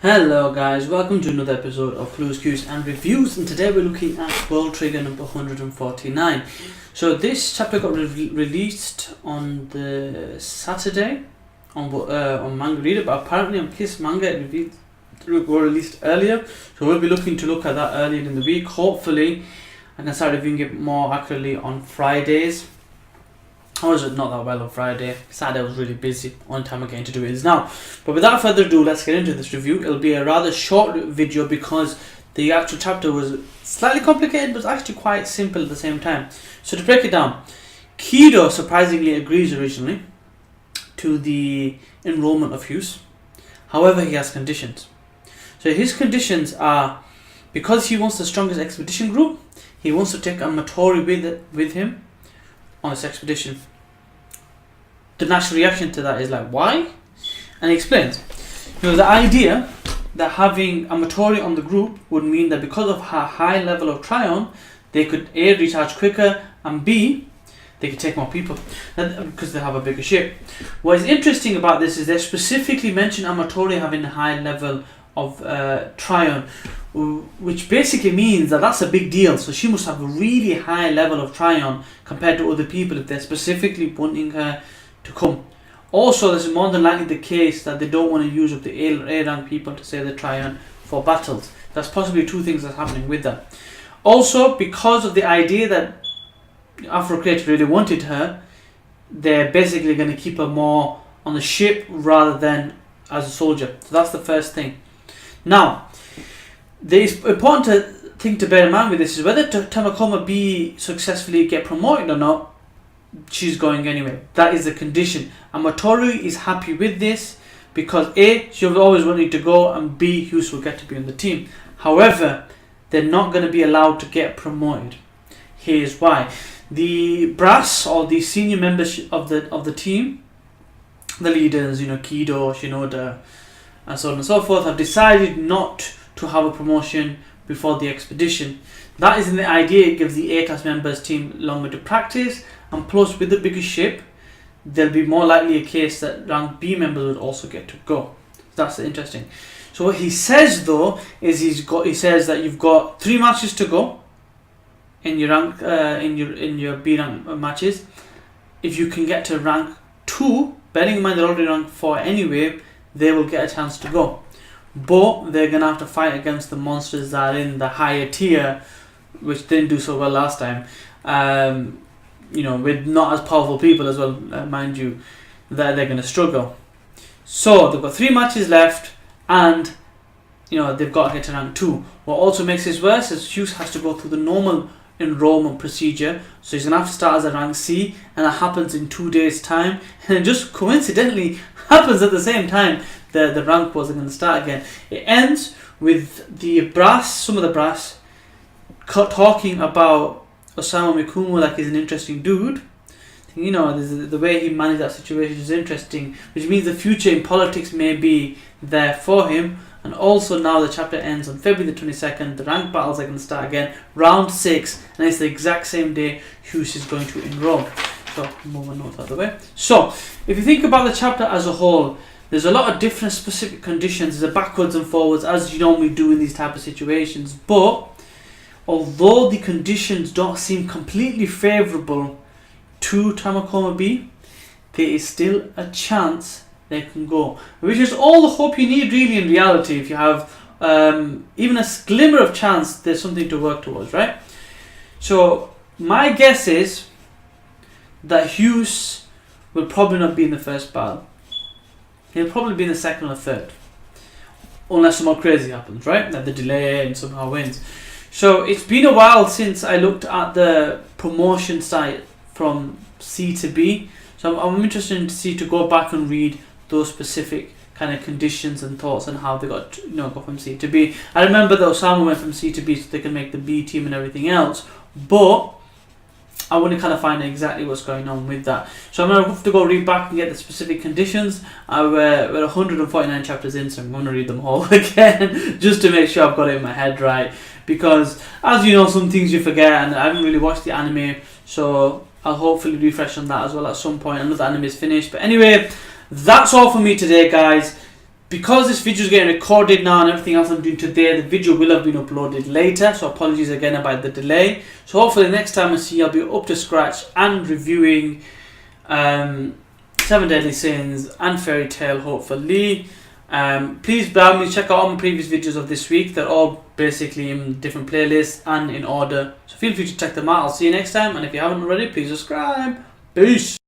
Hello guys, welcome to another episode of Clues, Cues and Reviews, and today we're looking at World Trigger number 149. So this chapter got released on the Saturday on Manga Reader, but apparently on Kiss Manga it got released earlier, so we'll be looking to look at that earlier in the week. Hopefully I can start reviewing it more accurately on Fridays. I was not that well on Friday. Saturday I was really busy. Only time I'm getting to do it is now. But without further ado, let's get into this review. It'll be a rather short video because the actual chapter was slightly complicated, but it's actually quite simple at the same time. So to break it down, Kidos surprisingly agrees originally to the enrollment of Hyuse. However, he has conditions. So his conditions are, because he wants the strongest expedition group, he wants to take a Matori with him on this expedition. The natural reaction to that is like, why? And he explains, the idea that having a Matori on the group would mean that because of her high level of Tryon, they could A, recharge quicker, and B, they could take more people because they have a bigger ship. What is interesting about this is they specifically mention a Matori having a high level of Tryon, which basically means that that's a big deal. So she must have a really high level of Tryon compared to other people if they're specifically wanting her to come. Also, this is more than likely the case that they don't want to use up the A rank people to say the Tryon for battles. That's possibly two things that's happening with that. Also, because of the idea that Afro-Crate really wanted her, they're basically going to keep her more on the ship rather than as a soldier. So that's the first thing. Now, the important thing to bear in mind with this is whether Tamakoma B successfully get promoted or not, she's going anyway. That is the condition. And Matori is happy with this because A, she'll always wanted to go, and B, Hyuse will get to be on the team. However, they're not going to be allowed to get promoted. Here's why. The brass, or the senior members of the team, the leaders, Kido, Shinoda, and so on and so forth, have decided not to have a promotion before the expedition. That isn't the idea. It gives the A-class members team longer to practice, and plus with the bigger ship, there'll be more likely a case that rank B members would also get to go. That's interesting. So what he says though is he says that you've got 3 matches to go in your rank in your B rank matches. If you can get to rank 2, bearing in mind they're already rank 4 anyway, they will get a chance to go. But they're going to have to fight against the monsters that are in the higher tier, which didn't do so well last time. With not as powerful people as well, mind you, that they're going to struggle. So they've got 3 matches left, and they've got to get to rank 2. What also makes this worse is Hyuse has to go through the normal enrollment procedure, so he's going to have to start as a rank C, and that happens in 2 days time, and it just coincidentally happens at the same time the rank was going to start again. It ends with some of the brass talking about Osamu Mikumo like he's an interesting dude. The way he managed that situation is interesting, which means the future in politics may be there for him. And also now the chapter ends on February the 22nd, the rank battles are going to start again, round 6, and it's the exact same day Hyuse is going to enroll. So move my notes out of the way. So if you think about the chapter as a whole, there's a lot of different specific conditions. There's a backwards and forwards as you normally do in these type of situations, but although the conditions don't seem completely favourable to Tamakoma B, there is still a chance they can go, which is all the hope you need really in reality. If you have even a glimmer of chance, there's something to work towards, right? So my guess is that Hyuse will probably not be in the first battle. He'll probably be in the second or third, unless something crazy happens, right? Like the delay and somehow wins. So it's been a while since I looked at the promotion site from C to B. So I'm interested to go back and read those specific kind of conditions and thoughts on how they got go from C to B. I remember that Osamu went from C to B so they can make the B team and everything else, but I want to kind of find out exactly what's going on with that. So I'm going to have to go read back and get the specific conditions. We're 149 chapters in, so I'm going to read them all again just to make sure I've got it in my head right. Because as you know, some things you forget, and I haven't really watched the anime, so I'll hopefully refresh on that as well at some point. I know the anime is finished. But anyway, that's all for me today, guys. because this video is getting recorded now and everything else I'm doing today, the video will have been uploaded later, so apologies again about the delay. So hopefully next time I see you, I'll be up to scratch and reviewing Seven Deadly Sins and Fairy Tail, hopefully. Please by all means check out all my previous videos of this week. They're all basically in different playlists and in order, so feel free to check them out. I'll see you next time, and if you haven't already, please subscribe. Peace.